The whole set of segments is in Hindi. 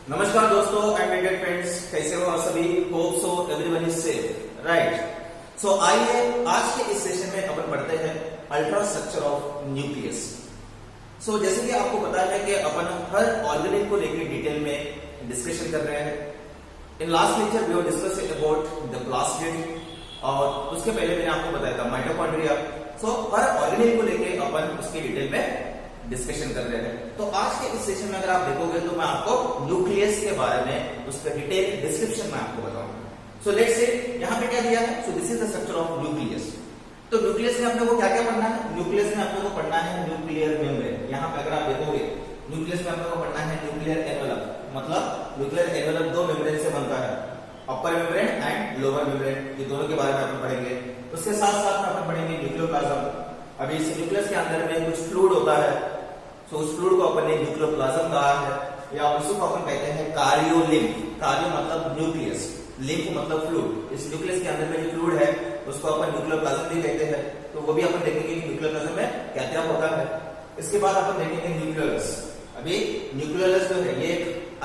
नमस्कार दोस्तों एंड माय डियर फ्रेंड्स, कैसे हो आप सभी। Hope so everyone is safe, right. So आइए आज के इस सेशन में अपन पढ़ते हैं ultra structure of nucleus. So जैसे कि आपको पता है कि अपन हर ऑर्गेनिल को लेकर डिटेल में डिस्कशन कर रहे हैं। In last lecture we have discussed about the plasmid और उसके पहले मैंने आपको बताया था माइटोकॉन्ड्रिया। सो हर ऑर्गेनिल को लेकर अपन उसके डिटेल में डिस्कशन कर रहे हैं। तो आज के इस सेशन में अगर आप देखोगे तो मैं आपको न्यूक्लियस के बारे में उसका डिटेल डिस्क्रिप्शन में आपको बताऊंगा। सो लेट्स से यहाँ पे क्या दिया है। So this is the structure of nucleus. तो न्यूक्लियस में अपने को क्या क्या पढ़ना है। न्यूक्लियस में अपने को पढ़ना है न्यूक्लियर मेम्ब्रेन। यहाँ पे अगर आप देखोगे न्यूक्लियस में अपने को पढ़ना है न्यूक्लियर एनवेलप। मतलब न्यूक्लियर एनवेलप दो मेम्ब्रेन से बनता है, अपर मेम्ब्रेन एंड लोअर मेम्ब्रेन। ये दोनों के बारे में अपन पढ़ेंगे। उसके साथ साथ में अपन पढ़ेंगे न्यूक्लियोप्लाज्म। अभी इस न्यूक्लियस के अंदर में कुछ फ्लूइड होता है। तो उस फ्लूइड को अपन ने न्यूक्लियोप्लाज्म कहा है या उसको अपन कहते हैं कार्योलिम्फ। कार्यो मतलब न्यूक्लियस, लिम्फ मतलब फ्लूइड। इस न्यूक्लियस के अंदर में जो फ्लूइड है उसको अपन न्यूक्लियोप्लाज्म भी कहते हैं। तो वो भी अपन देखेंगे कि न्यूक्लियोप्लाज्म में क्या क्या होता है। इसके बाद अपन देखेंगे न्यूक्लियोलस। अभी न्यूक्लियोलस जो है ये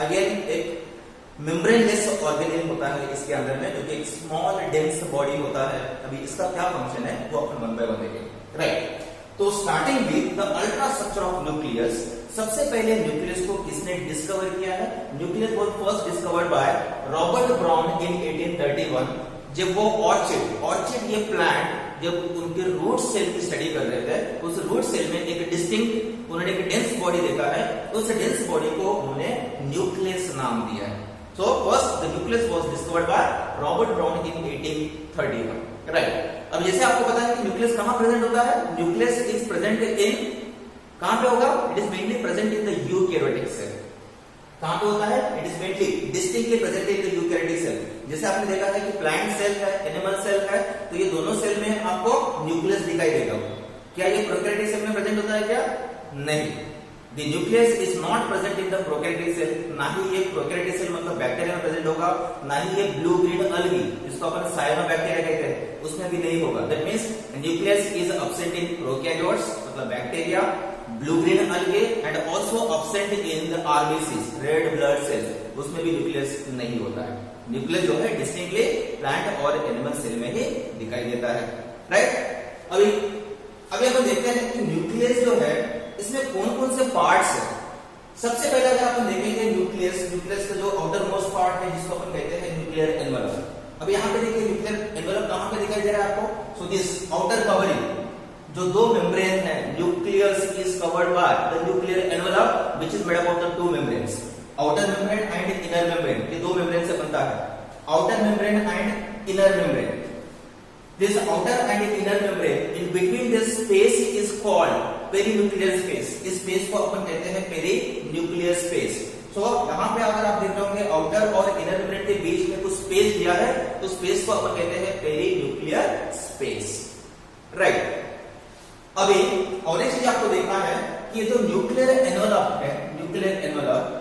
अगेन एक मेम्ब्रेनलेस ऑर्गेनेल होता है इसके अंदर में, जो कि एक स्मॉल डेंस बॉडी होता है। अभी इसका क्या फंक्शन है वो अपन वन बाय वन देखेंगे, राइट। तो starting with the ultra structure of nucleus. सबसे पहले न्यूक्लियस को किसने डिस्कवर किया है। Nucleus was first discovered by Robert brown इन 1831। जब वो ऑर्चिड ये प्लांट जब उनके रूट सेल की स्टडी कर रहे थे, उस रूट सेल में एक डिस्टिंक्ट उन्होंने एक डेंस बॉडी देखा है। उस डेंस बॉडी को उन्होंने न्यूक्लियस नाम दिया है। So first the nucleus was discovered by Robert Brown in 1831, right? अब जैसे आपको पता है कि न्यूक्लियस कहाँ प्रेजेंट होता है। न्यूक्लियस इज प्रेजेंट इन कहाँ पे होगा। It is mainly present in the eukaryotic cell. कहाँ पे होता है। It is mainly distinctly present in the eukaryotic cell. जैसे आपने देखा है कि प्लांट सेल है, एनिमल सेल है, तो ये दोनों सेल में आपको न्यूक्लियस दिखाई देगा। क्या ये प्रोकैरियोटिक सेल में प्रेजेंट होता है क्या। नहीं। The nucleus is not present in the prokaryotic cell। ना ही ये prokaryotic cell मतलब बैक्टीरिया में प्रेजेंट होगा, ना ही ये ब्लू ग्रीन algae जिसको अपन साइनोबैक्टीरिया कहते हैं उसमें भी नहीं होगा। That means nucleus is absent in prokaryotes मतलब bacteria, blue green algae and also absent in the RBCs red blood cells, उसमें भी न्यूक्लियस नहीं होता है। न्यूक्लियस जो है डिस्टिंक्टली प्लांट और एनिमल सेल में ही दिखाई देता है, राइट। अभी अपन देखते हैं कि न्यूक्लियस जो है इसमें कौन कौन से पार्ट्स हैं। सबसे पहले अगर अपन देखेंगे न्यूक्लियस का जो आउटर मोस्ट पार्ट है जिसको अपन कहते हैं न्यूक्लियर एनवेलप। अब यहाँ पे देखिए न्यूक्लियर एनवेलप कहाँ पे दिखाई दे रहा है आपको। सो दिस आउटर कवरिंग जो दो मेम्ब्रेन है, nucleus is covered by the nuclear envelope which is made up of the two membranes, outer membrane and inner membrane. ये दो मेम्ब्रेन से बनता है, outer membrane and inner membrane. This outer and inner membrane, in between this space is called perinuclear space। इस स्पेस को अपन कहते हैं perinuclear space। So यहाँ पे अगर आप देख रहे होंगे आउटर और इनर मेम्ब्रेन के बीच में कुछ स्पेस दिया है, तो स्पेस को अपन कहते हैं perinuclear space, राइट। अभी और एक चीज आपको देखना है कि ये जो न्यूक्लियर एनवेलप है, न्यूक्लियर एनवेलप,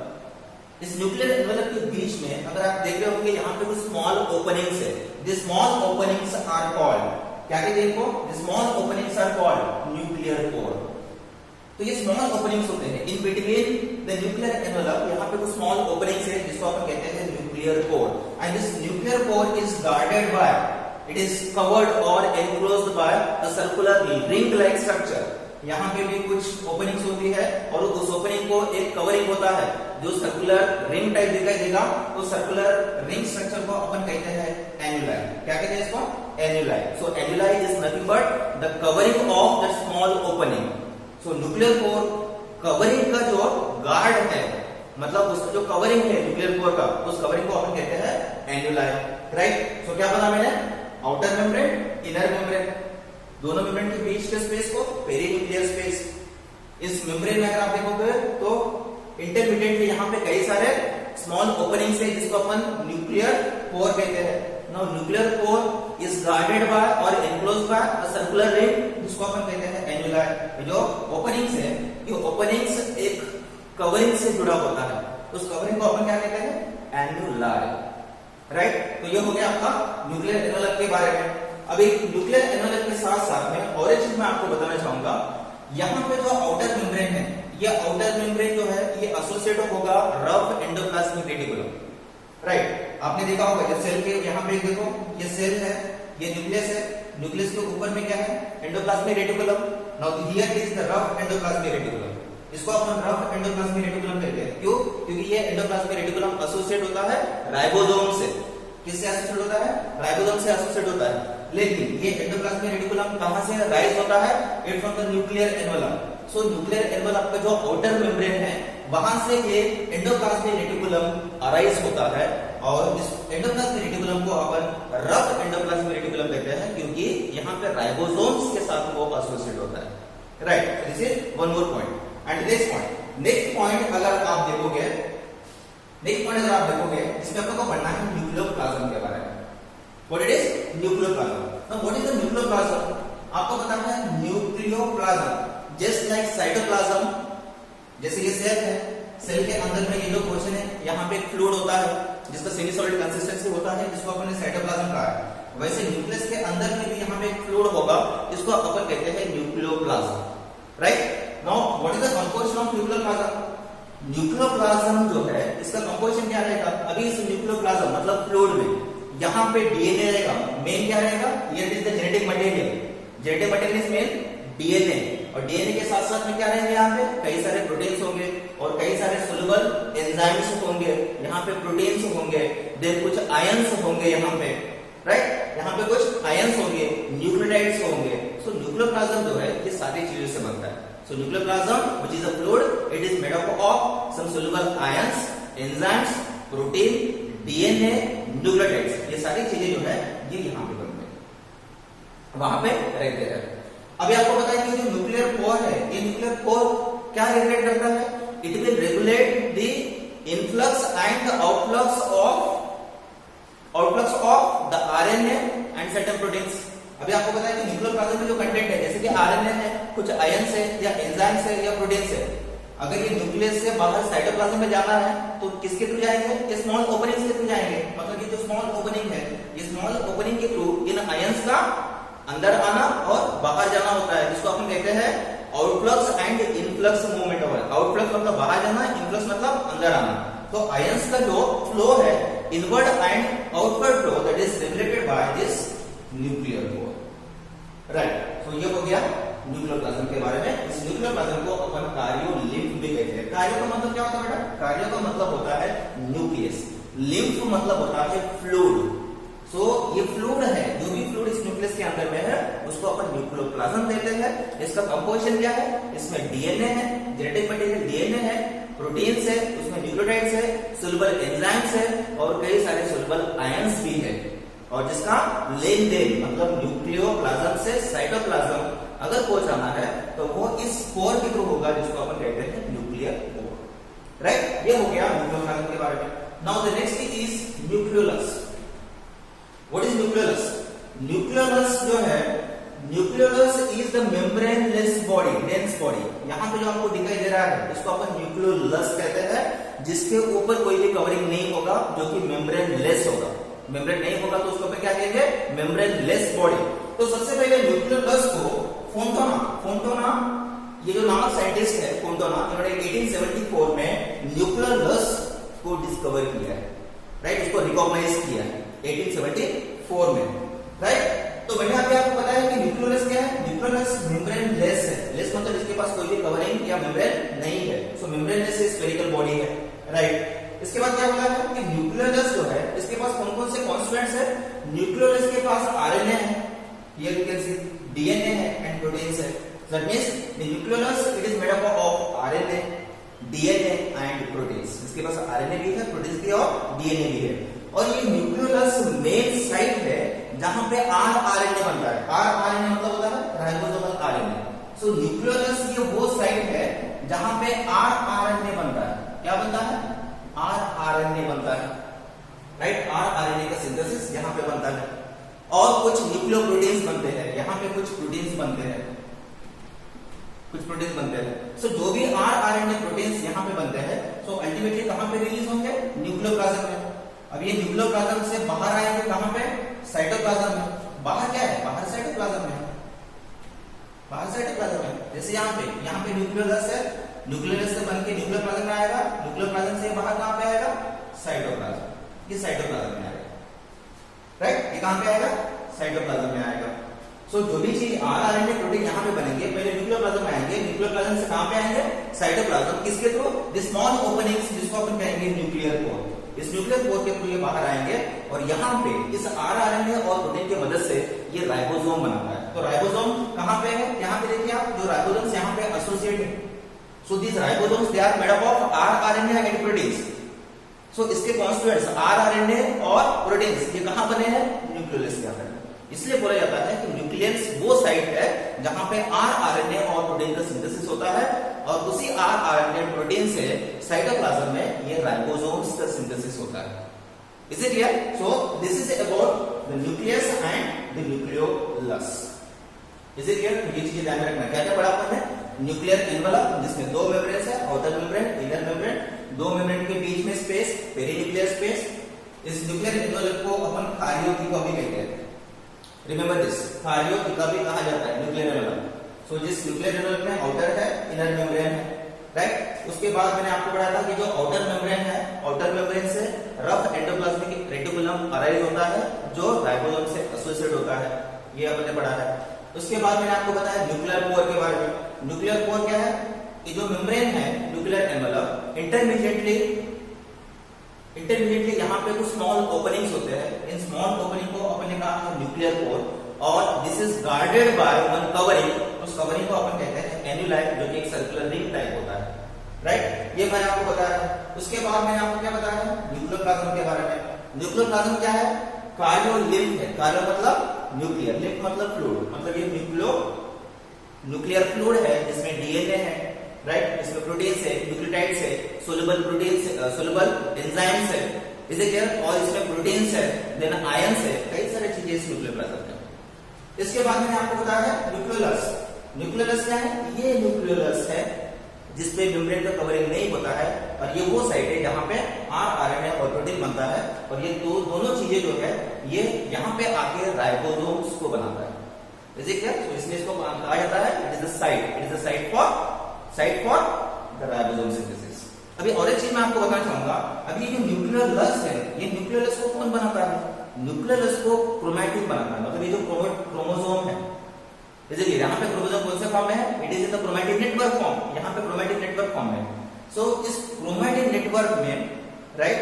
इस न्यूक्लियर एनवेलप के बीच में अगर आप देख रहे होंगे यहाँ पे कुछ स्मॉल ओपनिंग्स है। The small openings are called, क्या कहते हैं इनको। The small openings are called nuclear pore। तो ये स्मॉल ओपनिंग्स होते हैं in between the nuclear envelope. यहाँ पे कुछ स्मॉल ओपनिंग्स है जिसको अपन कहते हैं nuclear pore. And this nuclear pore is guarded by, it is covered और enclosed by a circular ring like structure. यहाँ पे भी कुछ ओपनिंग्स होती है और उस ओपनिंग को एक कवरिंग होता है जो सर्कुलर रिंग टाइप दिखाई देगा। तो सर्कुलर रिंग स्ट्रक्चर को अपन कहते हैं एन्युलाई। क्या कहते हैं इसको, annuli. So annuli is nothing but the covering of the small opening. So nuclear pore covering का जो गार्ड है, मतलब उसका जो कवरिंग है न्यूक्लियर पोर का, उस कवरिंग को अपन कहते हैं एन्युलाई, राइट। सो क्या पता मैंने, आउटर मेम्ब्रेन, इनर मेम्ब्रेन, दोनों मेम्ब्रेन के बीच के स्पेस को पेरीन्यूक्लियर स्पेस। इस मेम्ब्रेन में अगर आप देखोगे तो इंटरमीडिएट यहाँ पे कई सारे स्मॉल ओपनिंग्स है जिसको अपन न्यूक्लियर पोर कहते हैं। Now nuclear pore is guarded by और enclosed by a circular ring जिसको अपन कहते हैं एन्युलाई। जो ओपनिंग्स है ये ओपनिंग्स एक कवरिंग से जुड़ा होता है, उस कवरिंग को अपन क्या कहते हैं, एन्युलाई, राइट। तो ये हो गया आपका न्यूक्लियर एनवेलप के बारे में। अब एक न्यूक्लियर एनवेलप के साथ साथ में और एक चीज मैं आपको बताना चाहूंगा। यहाँ पे जो आउटर मेम्ब्रेन है, ये आउटर मेम्ब्रेन जो है ये एसोसिएट होगा रफ एंडोप्लाज्मिक रेटिकुलम, राइट। आपने देखा होगा जब सेल के यहाँ पे देखो, ये सेल है, ये न्यूक्लियस है, न्यूक्लियस के ऊपर में क्या है, endoplasmic reticulum. Now here is the rough endoplasmic reticulum, इसको अपन रफ एंडोप्लाज्मिक रेटिकुलम कहते हैं। क्यों? क्योंकि ये एंडोप्लाज्मिक रेटिकुलम एसोसिएट होता है राइबोसोम से। किससे एसोसिएट होता है? राइबोसोम से एसोसिएट होता है। लेकिन ये एंडोप्लाज्मिक रेटिकुलम कहां से राइज होता है? It from the nuclear envelope. So nuclear envelope का जो आउटर मेम्ब्रेन है वहां से ये एंडोप्लाज्मिक रेटिकुलम अराइज होता है, और इस एंडोप्लाज्मिक रेटिकुलम को अपन रफ एंडोप्लाज्मिक रेटिकुलम कहते हैं क्योंकि यहाँ पे राइबोसोम्स के साथ वो एसोसिएट होता है, right. This is one more point. And next point अगर आप देखोगे, इसमें आपको पढ़ना है न्यूक्लियोप्लाज्म के बारे में। What it is? Nucleoplasm. Now what is the nucleoplasm? आपको बताना है न्यूक्लियोप्लाज्म जस्ट लाइक साइटोप्लाज्म, जैसे ये सेल है, सेल के अंदर में ये जो पोर्शन है, यहाँ पे एक फ्लूइड होता है जिसका सेमी सॉलिड कंसिस्टेंसी होता है, जिसको अपन ने साइटोप्लाज्म कहा है। वैसे न्यूक्लियस के अंदर में भी यहाँ पे एक फ्लूइड होगा, इसको अपन कहते हैं nucleoplasm, right. Now what is the composition of nucleoplasm? Nucleoplasm जो है इसका कंपोजिशन क्या रहेगा? अभी इस न्यूक्लियोप्लाज्म मतलब फ्लूइड में यहाँ पे डीएनए रहेगा, मेन क्या रहेगा? ये is the genetic material, genetic material is main DNA, और डीएनए के साथ साथ में क्या रहेंगे? यहाँ पे कई सारे प्रोटीन्स होंगे और कई सारे सोल्यूबल एंजाइम्स होंगे, यहाँ पे प्रोटीन्स होंगे, देन कुछ आयंस होंगे यहाँ पे, राइट। यहाँ पे कुछ आयंस होंगे, न्यूक्लियोटाइड्स होंगे। सो न्यूक्लियोप्लाज्म जो है ये सारी चीजों से बनता है। So nucleoplasm, which is a fluid, it is made up of some soluble ions, enzymes, protein, DNA, nucleotides. ये सारी चीजें जो है ये यहाँ पे बनते हैं, वहां पे रहते हैं। अभी आपको बताया कि जो न्यूक्लियर पोर है, ये न्यूक्लियर पोर क्या रेगुलेट करता है? It will regulate the influx and the outflux of the RNA and certain proteins. अभी आपको पता है कि न्यूक्लियोप्लाज्म में जो कंटेंट है, जैसे कि आरएनए है, कुछ आयंस है या एंजाइम्स है या प्रोटीन्स है, अगर ये न्यूक्लियस से बाहर साइटोप्लाज्म में जाना है तो किसके थ्रू जाएंगे? ये स्मॉल ओपनिंग के थ्रू जाएंगे। मतलब ये जो स्मॉल ओपनिंग है, ये स्मॉल ओपनिंग के थ्रू इन आयंस का अंदर आना और बाहर जाना होता है, जिसको अपन कहते हैं outflux and influx movement. Outflux मतलब बाहर जाना, इनफ्लक्स मतलब अंदर आना। तो आयंस का जो फ्लो है, inward and outward flow, that is regulated by this nuclear pour, right. तो ये हो गया न्यूक्लियोप्लाज्म के बारे में। इस न्यूक्लियोप्लाज्म को अपन कार्योलिम्फ भी कहते हैं। कार्यो का मतलब क्या होता है बेटा? कार्यो का मतलब होता है न्यूक्लियस, लिम्फ मतलब होता है फ्लूइड। सो ये फ्लूइड है, जो भी फ्लूइड इस न्यूक्लियस के अंदर में है उसको अपन न्यूक्लियोप्लाज्म कहते हैं। इसका कंपोजिशन क्या है? इसमें डीएनए है, जेनेटिक मटेरियल डीएनए है, प्रोटीन्स है, उसमें न्यूक्लियोटाइड्स है, सोल्यूबल एंजाइम्स है और कई सारे सोल्यूबल आयंस भी है, और जिसका लेन देन मतलब न्यूक्लियोप्लाज्म से साइटोप्लाज्म अगर पहुंचाना है तो वो इस पोर के थ्रू होगा, जिसको अपन कहते हैं न्यूक्लियर पोर, राइट। ये हो गया न्यूक्लियोप्लाज्म के बारे में। Now the next is nucleolus. What is nucleolus? Nucleolus जो है, nucleolus is the membraneless body, dense body. यहाँ पे जो आपको दिखाई दे रहा है इसको अपन न्यूक्लियोलस कहते हैं, जिसके ऊपर कोई भी कवरिंग नहीं होगा, जो कि मेम्ब्रेनलेस होगा। मेम्ब्रेन नहीं होगा तो उसको अपन क्या कहेंगे? Membraneless body. तो सबसे पहले न्यूक्लियोलस को फोंटाना, ये जो नामक साइंटिस्ट है फोंटाना, इन्होंने 1874 में न्यूक्लियोलस को डिस्कवर किया है, राइट, उसको रिकॉग्नाइज किया है 1874 में, राइट। तो मैंने अभी आपको बताया कि न्यूक्लियोलस क्या है? न्यूक्लियोलस मेम्ब्रेनलेस है। लेस मतलब इसके पास कोई भी कवरिंग या मेम्ब्रेन नहीं है। सो मेम्ब्रेनलेस स्फेरिकल बॉडी है, राइट। इसके बाद क्या बोला है कि न्यूक्लियोलस जो है इसके पास कौन कौन से कॉन्स्टिट्यूएंट्स है? न्यूक्लियोलस के पास आरएनए है, ये यू कैन सी, डीएनए है एंड प्रोटीन्स है। That means the nucleolus it is made up of RNA, DNA and proteins. इसके पास आरएनए भी है, प्रोटीन्स भी और डीएनए भी है। और ये न्यूक्लियोलस मेन साइट है जहां पे आरएनए बनता है। आरएनए मतलब होता है राइबोसोमल आरएनए। सो न्यूक्लियोलस ये वो साइट है जहां पे आरएनए बनता है। क्या बनता है? आरएनए बनता है, राइट। आरएनए का सिंथेसिस यहाँ पे बनता है और कुछ न्यूक्लियोप्रोटीन्स बनते हैं, यहाँ पे कुछ प्रोटीन्स बनते हैं, सो जो भी आरएनए प्रोटीन्स यहाँ पे बनते हैं, सो अल्टीमेटली कहाँ पे रिलीज होंगे? न्यूक्लियोप्लाज्म में। अब ये न्यूक्लियोप्लाज्म से बाहर आएंगे कहाँ पे? साइटोप्लाज्म में। बाहर क्या है? बाहर साइटोप्लाज्म में, जैसे यहाँ पे न्यूक्लियोलस है, न्यूक्लियोलस से बनके न्यूक्लियोप्लाज्म में आएगा, ये कहां पे आएगा, साइटोप्लाज्म में आएगा। सो जो भी चीज आरआरएनए प्रोटीन यहाँ पे बनेंगे पहले न्यूक्लियोप्लाज्म में आएंगे, न्यूक्लियोप्लाज्म से कहां पे आएंगे, साइटोप्लाज्म। किसके थ्रू, द स्मॉल ओपनिंग्स जिसको अपन कहेंगे न्यूक्लियर पोर। इस न्यूक्लियर पोर के थ्रू ये बाहर आएंगे और यहाँ पे इस आरआरएनए और प्रोटीन की मदद से ये राइबोसोम बनाता है। तो राइबोसोम कहां पे है, यहाँ पे देखिए आप, जो राइबोसोम्स यहाँ पे एसोसिएट है। So this ribosomes they are made up of rRNA and proteins. So इसके कॉन्स्टिट्यूएंट्स आरआरएनए और प्रोटीन्स ये कहां बने हैं, न्यूक्लियोलस के अंदर। इसलिए बोला जाता है कि न्यूक्लियस वो साइट है जहां पे आरआरएनए और प्रोटीन का सिंथेसिस होता है और उसी आरआरएनए प्रोटीन से साइटोप्लाज्म में ये राइबोसोम्स का सिंथेसिस होता है। Is it clear? So this is about the nucleus and the nucleolus. Is it clear? ये चीजें ध्यान में रखना। क्या क्या पढ़ा अपन ने, न्यूक्लियर एनवेलप जिसमें दो मेम्ब्रेन्स है, आउटर मेम्ब्रेन, इनर मेम्ब्रेन, दो मेम्ब्रेन के बीच में स्पेस, पेरीन्यूक्लियर स्पेस। इस न्यूक्लियर एनवेलप को अपन कार्योटिका भी कहते हैं। रिमेंबर दिस, कार्योटिका भी कहा जाता है न्यूक्लियर एनवेलप। सो जिस न्यूक्लियर एनवेलप में आउटर है, इनर मेम्ब्रेन है, राइट। उसके बाद मैंने आपको पढ़ाया था कि जो आउटर मेम्ब्रेन है, आउटर मेम्ब्रेन से रफ एंडोप्लाज्मिक रेटिकुलम अराइज होता है जो राइबोसोम से एसोसिएट होता है, ये आपने पढ़ा है। उसके बाद मैंने आपको बताया न्यूक्लियर पोर के बारे में। न्यूक्लियर पोर क्या है, ये जो मेम्ब्रेन है न्यूक्लियर एनवेलप, इंटरमीडिएटली यहाँ पे कुछ स्मॉल ओपनिंग्स होते हैं। इन स्मॉल ओपनिंग को अपन ने कहा है न्यूक्लियर पोर, और this is guarded by one covering. उस कवरिंग को अपन कहते हैं एन्यूलाई, जो कि एक सर्कुलर रिंग टाइप होता है, राइट। ये मैंने आपको बताया। उसके बाद मैंने आपको क्या बताया, न्यूक्लियोप्लाज्म के बारे में। न्यूक्लियोप्लाज्म क्या है, कार्योलिम्फ है। कार्यो मतलब न्यूक्लियर, लिम्फ मतलब फ्लूइड, मतलब ये न्यूक्लियर फ्लूइड है जिसमें डीएनए है, राइट। इसमें प्रोटीन्स है, न्यूक्लियोटाइड्स है, सोलुबल प्रोटीन्स, सोलुबल एंजाइम्स है, इज इट क्लियर? और इसमें प्रोटीन्स है, देन आयंस है, कई सारी चीजें इस न्यूक्लियोप्लाज्म में। इसके बाद मैंने आपको बताया न्यूक्लियोलस। न्यूक्लियोलस क्या है, ये न्यूक्लियोलस है जिसपे मेम्ब्रेन का कवरिंग नहीं होता है, और ये वो साइट है जहां पे आरआरएनए और प्रोटीन बनता है, और ये दोनों चीजें जो है ये यहाँ पे आके राइबोसोम्स को बनाता है। Is it clear? तो इसलिए इसको कहा जाता है it is the site, it is the site for the ribosome synthesis. अभी और एक चीज मैं आपको बताना चाहूंगा, अभी ये जो न्यूक्लियोलस है, ये न्यूक्लियोलस को कौन बनाता है, न्यूक्लियोलस को क्रोमैटिन बनाता है। मतलब ये जो क्रोमोसोम है, जैसे यहाँ पे क्रोमोसोम कौन से फॉर्म में है, it is in the chromatin network form, यहाँ पे क्रोमैटिन नेटवर्क फॉर्म है। सो इस क्रोमैटिन नेटवर्क में, राइट,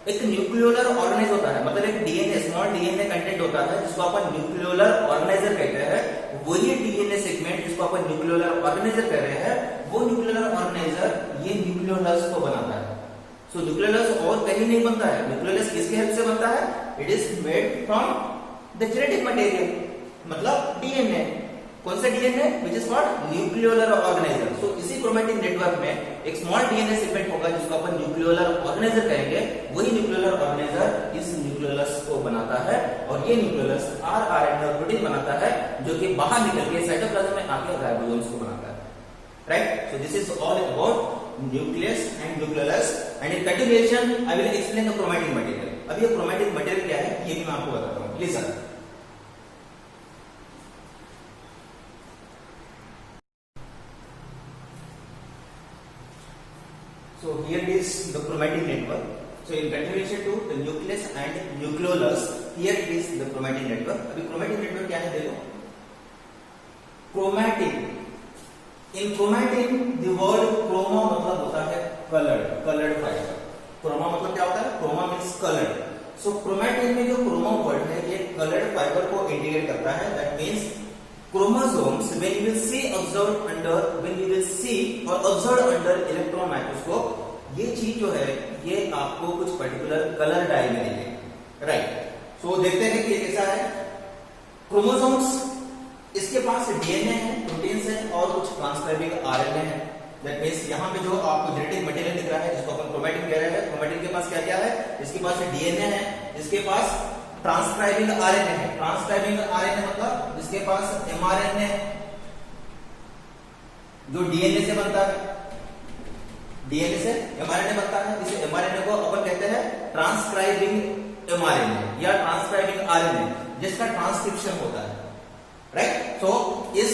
एक न्यूक्लियोलर ऑर्गेनाइज होता है, मतलब एक डीएनए, स्मॉल डीएनए कंटेंट होता है जिसको अपन न्यूक्लियोलर ऑर्गेनाइजर कहते हैं। वही डीएनए सेगमेंट जिसको अपन न्यूक्लियोलर ऑर्गेनाइजर कह रहे हैं, वो न्यूक्लियोलर ऑर्गेनाइजर ये न्यूक्लियोलस को बनाता है। सो न्यूक्लियोलस और कहीं नहीं बनता है। न्यूक्लियोलस किसके हेल्प से बनता है, it is made from the genetic material, मतलब डीएनए। कौन सा DNA, which is called nucleolar organiser. So इसी क्रोमैटिन नेटवर्क में एक स्मॉल डीएनए सेगमेंट होगा जिसको अपन न्यूक्लियोलर ऑर्गेनाइजर कहेंगे। वही न्यूक्लियोलर ऑर्गेनाइजर इस न्यूक्लियोलस को बनाता है, और ये न्यूक्लियोलस आरआरएनए और प्रोटीन बनाता है जो कि बाहर निकल के साइटोप्लाज्म में आके राइबोसोम्स को बनाता है, right. So this is all about nucleus and nucleolus, and in continuation I will explain the chromatin material. अब ये chromatin material क्या है ये भी मैं आपको बताता हूँ। Listen. So here is the chromatin network. So in continuation to the nucleus and nucleolus, here is the chromatin network. अभी chromatin network क्या है देखो, chromatin. In chromatin the word chroma मतलब होता है कलर्ड फाइबर। क्रोमा मतलब क्या होता है, क्रोमा मींस कलर्ड। सो क्रोमैटिन में जो क्रोमा वर्ड है ये कलर्ड फाइबर को इंडिकेट करता है। That means chromosomes when you will see और ऑब्जर्व अंडर इलेक्ट्रॉन माइक्रोस्कोप, ये चीज जो है ये आपको कुछ पर्टिकुलर कलर डाई में मिलेगी, राइट। सो देखते हैं कि ये कैसा है। क्रोमोसोम्स, इसके पास डीएनए है, प्रोटीन्स है और कुछ ट्रांसक्राइबिंग आरएनए है। दैट मींस यहाँ पे जो आपको जेनेटिक मटेरियल दिख रहा है जिसको अपन क्रोमैटिन कह रहे हैं, क्रोमैटिन के पास क्या क्या है, इसके पास डीएनए है, इसके पास ट्रांसक्राइबिंग आरएनए है। ट्रांसक्राइबिंग आरएनए मतलब इसके पास एमआरएनए है जो डीएनए से बनता है, डीएनए से एमआरएनए बनता है। इसे एमआरएनए को अपन कहते हैं ट्रांसक्राइबिंग एमआरएनए या ट्रांसक्राइबिंग आरएनए, जिसका ट्रांसक्रिप्शन होता है, राइट। तो इस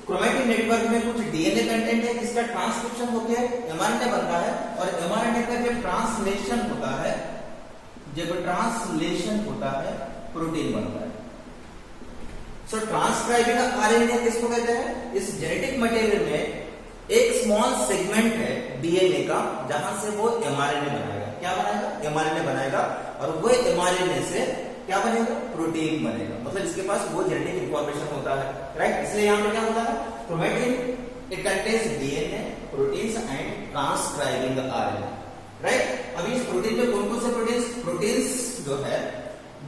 क्रोमैटिन नेटवर्क में कुछ डीएनए कंटेंट है जिसका ट्रांसक्रिप्शन होकर एमआरएनए बनता है, और एमआरएनए का जब ट्रांसलेशन होता है प्रोटीन बनता है। सो ट्रांसक्राइबिंग आरएनए किसको कहते हैं? इस जेनेटिक मटेरियल में एक स्मॉल सेगमेंट है डीएनए का, जहां से वो एमआरएनए बनाएगा। क्या बनाएगा? एमआरएनए बनाएगा, और वो एमआरएनए से क्या बनेगा? प्रोटीन बनेगा। मतलब इसके पास वो जेनेटिक इंफॉर्मेशन होता है, राइट। इसलिए यहां पे क्या होता है? Chromatin it contains DNA, proteins and transcribing RNA, right. अभी इस प्रोटीन में कौन कौन से प्रोटीन्स जो है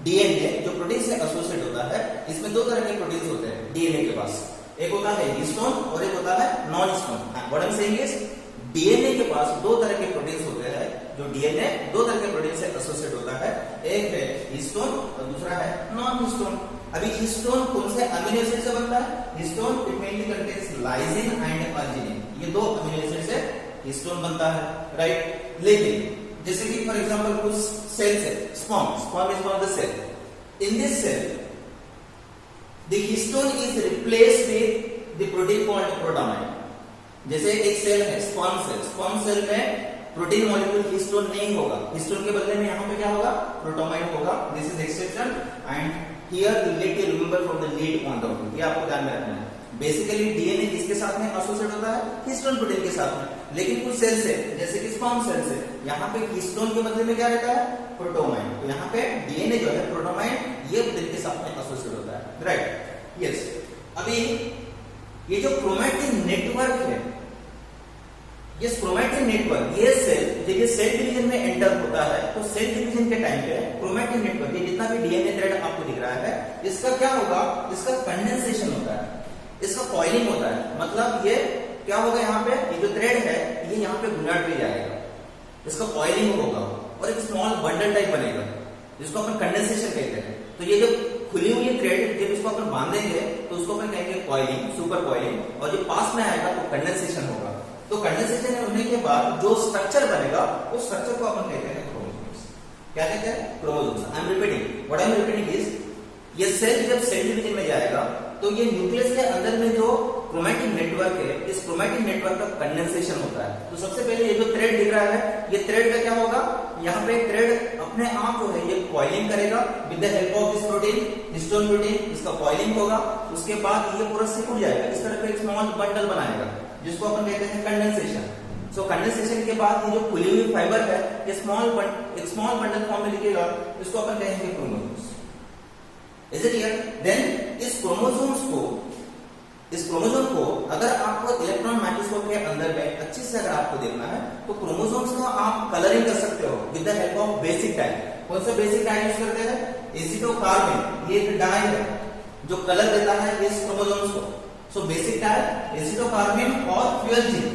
डीएनए जो प्रोटीन से एसोसिएट होता है, इसमें दो तरह के प्रोटीन्स होते हैं डीएनए के पास। एक होता है हिस्टोन और एक होता है non histone. What I am saying is DNA के पास दो तरह के प्रोटीन्स होते हैं, जो डीएनए दो तरह के प्रोटीन से एसोसिएट होता है। एक है हिस्टोन और दूसरा है नॉन हिस्टोन। अभी हिस्टोन कौन से अमीनो एसिड से बनता है? Histone it mainly contains lysine and arginine, ये दो अमीनो एसिड से हिस्टोन बनता है, राइट। लेकिन जैसे कि फॉर एग्जांपल कुछ सेल्स है, sperm is one of the cell. In this cell the histone is replaced with the protein called protamine. जैसे एक सेल है स्पर्म सेल में प्रोटीन मॉलिक्यूल हिस्टोन नहीं होगा, हिस्टोन के बदले में यहां पे क्या होगा? प्रोटामाइन होगा। This is exception and here you need to remember from the lead point of view, ये आपको ध्यान में रखना है। बेसिकली डीएनए किसके साथ में एसोसिएट होता है? हिस्टोन प्रोटीन के साथ में। लेकिन कुछ सेल्स है जैसे कि स्पर्म सेल्स है, यहाँ पे हिस्टोन के बदले में क्या रहता है? प्रोटोमाइन। तो यहाँ पे डीएनए जो है प्रोटोमाइन ये प्रोटीन के साथ में एसोसिएट होता है, राइट। यस, अभी ये जो क्रोमैटिन नेटवर्क है, ये क्रोमैटिन नेटवर्क, ये सेल जब ये सेल डिवीजन में एंटर होता है तो सेल डिवीजन के टाइम पे क्रोमैटिन नेटवर्क, ये जितना भी डीएनए थ्रेड आपको दिख रहा है, इसका क्या होगा? इसका कंडेंसेशन होता है, इसका कॉइलिंग होता है। मतलब ये क्या होगा? यहाँ पे ये जो थ्रेड है ये यहाँ पे गुनाड पे जाएगा, इसका कॉइलिंग होगा और एक स्मॉल बंडल टाइप बनेगा जिसको अपन कंडेंसेशन कहते हैं। तो ये जो खुली हुई थ्रेड जब इसको अपन बांधेंगे तो उसको अपन कहेंगे कॉइलिंग, सुपर कॉइलिंग, और जो पास में आएगा तो कंडेंसेशन होगा। तो कंडेंसेशन होने के बाद जो स्ट्रक्चर बनेगा उस स्ट्रक्चर को अपन कहते हैं क्रोमोसोम्स। क्या कहते हैं? Chromosomes. I am repeating, what I am repeating is ये सेल जब सेल डिवीजन में जाएगा तो ये न्यूक्लियस के अंदर में जो क्रोमैटिन नेटवर्क है, इस क्रोमैटिन नेटवर्क का कंडेंसेशन होता है। तो सबसे पहले ये जो थ्रेड दिख रहा है, ये थ्रेड का क्या होगा? यहाँ पे थ्रेड अपने आप जो है ये कॉइलिंग करेगा with the help of this protein, histone protein, इसका कॉइलिंग होगा। उसके बाद ये पूरा सिकुड़ जाएगा, इस तरह का एक स्मॉल बंडल बनाएगा जिसको अपन कहते हैं कंडेंसेशन। सो कंडेंसेशन के बाद ये जो खुली हुई फाइबर है, ये एक स्मॉल बंडल फॉर्म में लिखेगा, इसको अपन कहेंगे chromosomes. Is it clear? Then इस क्रोमोसोम को अगर आपको इलेक्ट्रॉन माइक्रोस्कोप के अंदर में अच्छे से अगर आपको देखना है तो क्रोमोसोम्स का आप कलरिंग कर सकते हो with the help of basic dye. कौन सा बेसिक डाई यूज करते हैं? एसिटोकार्बिन, ये एक डाई है जो कलर देता है इस क्रोमोसोम्स को। सो बेसिक डाई एसिटोकार्बिन और फ्यूएलजीन,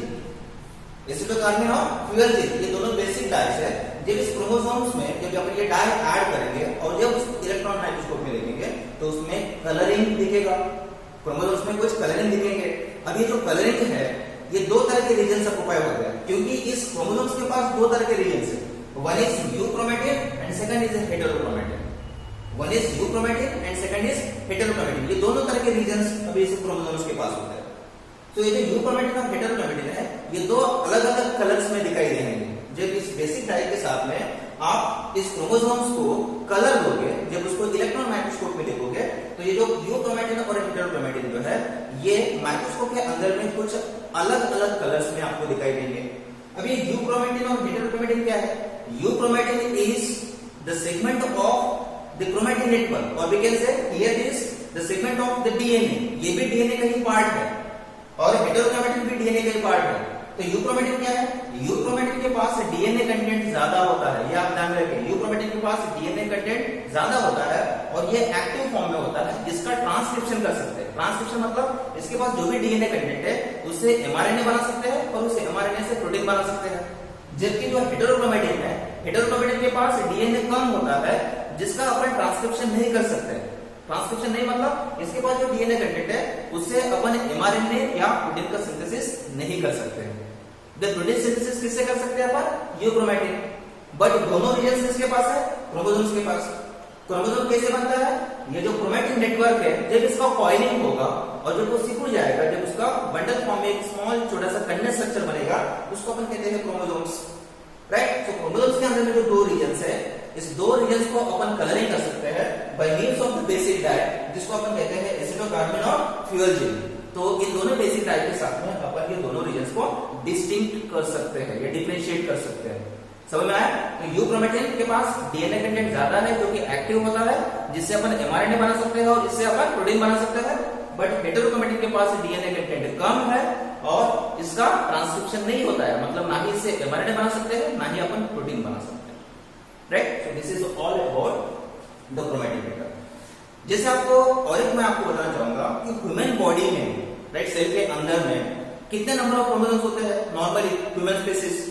एसिटोकार्बिन और फ्यूएलजीन ये दोनों बेसिक डाइस है। जब इस क्रोमोसोम्स में जब अपन ये डाई ऐड करेंगे और जब उस इलेक्ट्रॉन माइक्रोस्कोप में देखेंगे तो उसमें कलरिंग दिखेगा, क्रोमोसोम्स में कुछ कलरिंग दिखेंगे। अब ये जो कलरिंग है ये दो तरह के रीजन ऑक्युपाई होते हैं, क्योंकि इस क्रोमोसोम्स के पास दो तरह के रीजन है, one is euchromatin and second is heterochromatin. One is euchromatin and second is heterochromatin, ये दोनों तरह के रीजन अभी इस क्रोमोसोम्स के पास होते हैं। तो ये जो यूक्रोमैटिन और हेटेरोक्रोमैटिन है ये दो अलग अलग कलर्स में दिखाई देंगे। जब इस बेसिक डाई के साथ में आप इस क्रोमोसोम्स को कलर दोगे, जब उसको इलेक्ट्रॉन माइक्रोस्कोप में देखोगे तो ये जो यूक्रोमैटिन और हेटेरोक्रोमैटिन जो है ये माइक्रोस्कोप के अंदर में कुछ अलग अलग कलर्स में आपको दिखाई देंगे। अब ये यूक्रोमैटिन और हेटेरोक्रोमैटिन क्या है? Euchromatin is the segment of the chromatin network, और we can say here is the segment of the DNA, ये भी डीएनए का ही पार्ट है, और हेटेरोक्रोमैटिन भी डीएनए का ही पार्ट है। तो यूक्रोमैटिन क्या है? यूक्रोमैटिन के पास डीएनए कंटेंट ज्यादा होता है, ये आप ध्यान रखें। यूक्रोमैटिन के पास डीएनए कंटेंट ज्यादा होता है और ये एक्टिव फॉर्म में होता है जिसका ट्रांसक्रिप्शन कर सकते हैं। ट्रांसक्रिप्शन मतलब इसके पास जो भी डीएनए कंटेंट है उससे एमआरएनए बना सकते हैं और उस एमआरएनए से प्रोटीन बना सकते हैं। जबकि जो हेटेरोक्रोमैटिन है, हेटेरोक्रोमैटिन के पास डीएनए कम होता है जिसका अपन ट्रांसक्रिप्शन नहीं कर सकते। ट्रांसक्रिप्शन नहीं मतलब इसके पास जो डीएनए कंटेंट है उससे अपन एमआरएनए या प्रोटीन का सिंथेसिस नहीं कर सकते। द प्रोटीन सिंथेसिस किससे कर सकते हैं अपन? यूक्रोमैटिन। बट दोनों रीजन किसके पास है? क्रोमोसोम्स के पास। क्रोमोसोम कैसे बनता है? ये जो क्रोमैटिन नेटवर्क है जब इसका कॉइलिंग होगा और जब वो सिकुड़ जाएगा, जब उसका बंडल फॉर्म में एक स्मॉल छोटा सा कंडेंस स्ट्रक्चर बनेगा, उसको अपन कहते हैं क्रोमोसोम्स, राइट। तो क्रोमोसोम्स के अंदर में जो दो रीजन है, इस दो रीजन्स को अपन कलरिंग कर सकते हैं by means of the basic dye, जिसको अपन कहते हैं एसिडोकार्बन और फ्यूल जेल। तो इन दोनों बेसिक डाई के साथ में अपन ये दोनों रीजन्स को डिस्टिंक्ट कर सकते हैं या डिफरेंशिएट कर सकते हैं। समझ में आया? तो यूक्रोमेटिन के पास डीएनए कंटेंट ज्यादा है जो कि एक्टिव होता है, जिससे अपन एमआरएनए बना सकते हैं और इससे अपन प्रोटीन बना सकते हैं। बट हेटेरोक्रोमेटिन के पास डीएनए कंटेंट कम है और इसका ट्रांसक्रिप्शन नहीं होता है, मतलब ना ही इससे एमआरएनए बना सकते हैं ना ही अपन प्रोटीन बना सकते हैं। Right? So this is all about the chromatin matter. जैसे आपको और एक मैं आपको बताना चाहूंगा कि ह्यूमन बॉडी में, राइट, सेल के अंदर में कितने नंबर ऑफ क्रोमोसोम्स होते हैं normally human species?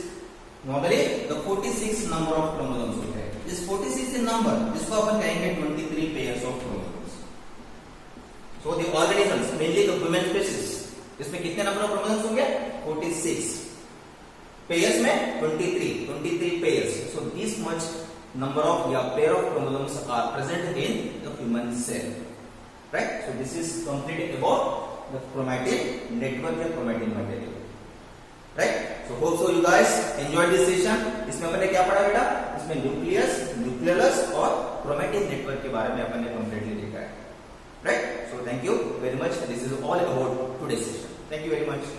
Normally the 46 number of chromosomes होते हैं। दिस 46 इज नंबर जिसको अपन कहेंगे 23 pairs of chromosomes. So the organisms mainly the human species, इसमें कितने नंबर ऑफ क्रोमोसोम्स होंगे? 46 पेयर्स में 23 pairs. So this much number of या pair of chromosomes are present in the human cell, right? So this is completely about the chromatin network या chromatin material, right? So hope so you guys enjoyed this session. इसमें अपने क्या पढ़ा बेटा? इसमें न्यूक्लियस, न्यूक्लियस और chromatin network के बारे में अपन ने completely देखा है, right? So thank you very much. This is all about today's session. Thank you very much.